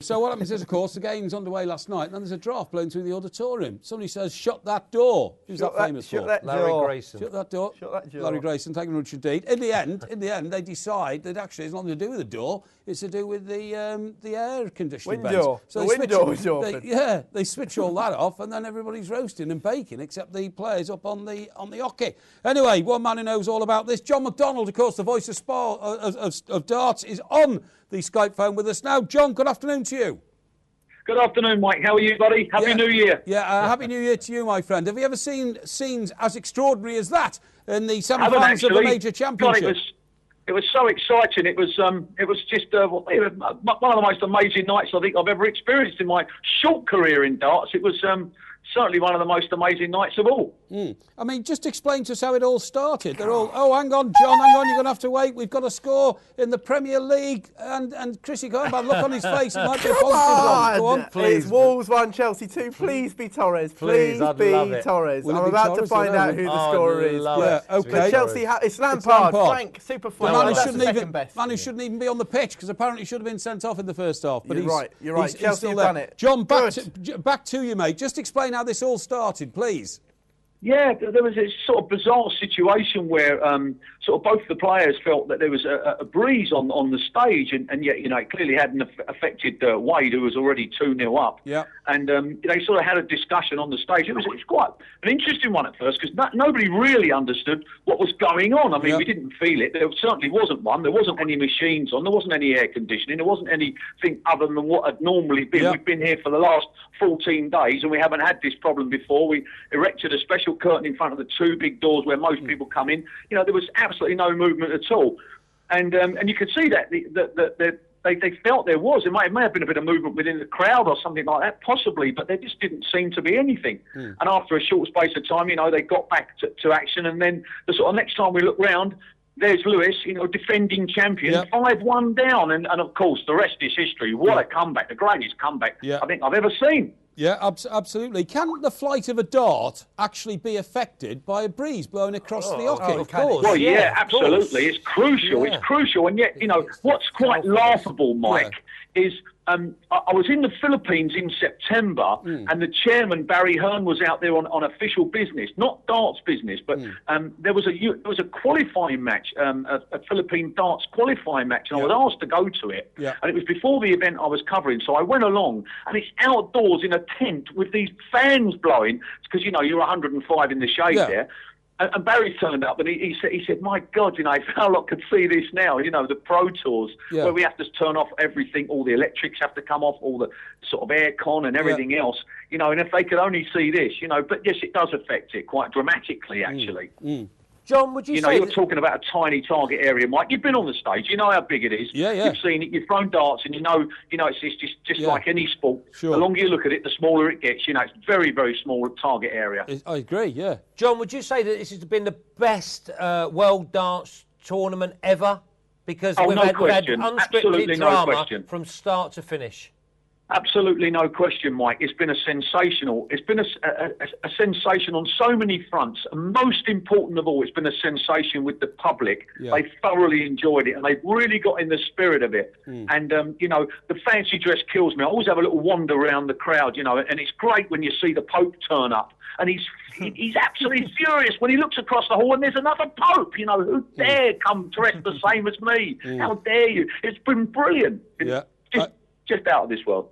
So what happens is, of course, the game's underway last night, and then there's a draft blowing through the auditorium. Somebody says, "Shut that door." Who's that famous for? Larry Grayson. Shut that door. Shut that door. Larry Grayson, thank you very much indeed. In the end, they decide that actually it's nothing to do with the door. It's to do with the air conditioning window. So the window is open. They switch all that off, and then everybody's roasting and baking, except the players up on the hockey. Anyway, one man who knows all about this, John McDonald, of course, the voice of darts, is on the Skype phone with us now. John, good afternoon to you. Good afternoon, Mike. How are you, buddy? Happy New Year. Yeah, Happy New Year to you, my friend. Have you ever seen scenes as extraordinary as that in the semi-finals of a major championship? God, it was so exciting. It was just one of the most amazing nights I think I've ever experienced in my short career in darts. It was certainly one of the most amazing nights of all. I mean, just explain to us how it all started. They're all, oh, hang on, John, hang on, you're going to have to wait. We've got a score in the Premier League. And Chrissy Coleman, look on his face. It might be a positive one. Go on, please. It's Wolves 1, Chelsea 2. Please be Torres. Please be Torres. I'm about to find out who the scorer is. Yeah, OK. But Chelsea, it's Lampard. Frank, super fun. The man who shouldn't even be on the pitch, because apparently should have been sent off in the first half. But You're right. Chelsea have done it. John, back to you, mate. Just explain how this all started, please. Yeah, there was a sort of bizarre situation where sort of both the players felt that there was a breeze on the stage, and yet, you know, it clearly hadn't affected Wade, who was already 2-0 up. Yeah. And they sort of had a discussion on the stage. It was quite an interesting one at first, because nobody really understood what was going on. I mean, we didn't feel it. There certainly wasn't one. There wasn't any machines on. There wasn't any air conditioning. There wasn't anything other than what had normally been. Yeah. We've been here for the last 14 days, and we haven't had this problem before. We erected a special curtain in front of the two big doors where most people come in. You know, there was absolutely no movement at all, and you could see that they felt there was. It may have been a bit of movement within the crowd or something like that, possibly, but there just didn't seem to be anything. And after a short space of time, you know, they got back to action, and then the sort of next time we look round, there's Lewis, you know, defending champion, 5-1 down, and of course the rest is history. What a comeback, the greatest comeback I think I've ever seen. Yeah, absolutely. Can the flight of a dart actually be affected by a breeze blowing across the hockey? Of course. Well, yeah, absolutely. It's crucial. Yeah. It's crucial. And yet, you know, what's quite laughable, Mike, is I was in the Philippines in September, and the chairman, Barry Hearn, was out there on official business, not darts business, but there was a qualifying match, a Philippine darts qualifying match, and I was asked to go to it. Yeah. And it was before the event I was covering, so I went along, and it's outdoors in a tent with these fans blowing, because, you know, you're 105 in the shade there. And Barry turned up, and he said, "My God, you know, if our lot could see this now, you know, the Pro Tours, where we have to turn off everything, all the electrics have to come off, all the sort of air con and everything else, you know, and if they could only see this, you know, but yes, it does affect it quite dramatically, actually." John, would you say... You're talking about a tiny target area, Mike. You've been on the stage. You know how big it is. Yeah. You've seen it. You've thrown darts, and you know it's just like any sport. Sure. The longer you look at it, the smaller it gets. You know, it's very, very small target area. I agree, yeah. John, would you say that this has been the best World Darts tournament ever? Because we've had unscripted drama from start to finish. Absolutely no question, Mike. It's been a sensation on so many fronts. And most important of all, it's been a sensation with the public. Yeah. They thoroughly enjoyed it, and they've really got in the spirit of it. And, you know, the fancy dress kills me. I always have a little wander around the crowd, you know, and it's great when you see the Pope turn up. And he's absolutely furious when he looks across the hall and there's another Pope. You know, who dare come dressed the same as me? How dare you? It's been brilliant. Just out of this world.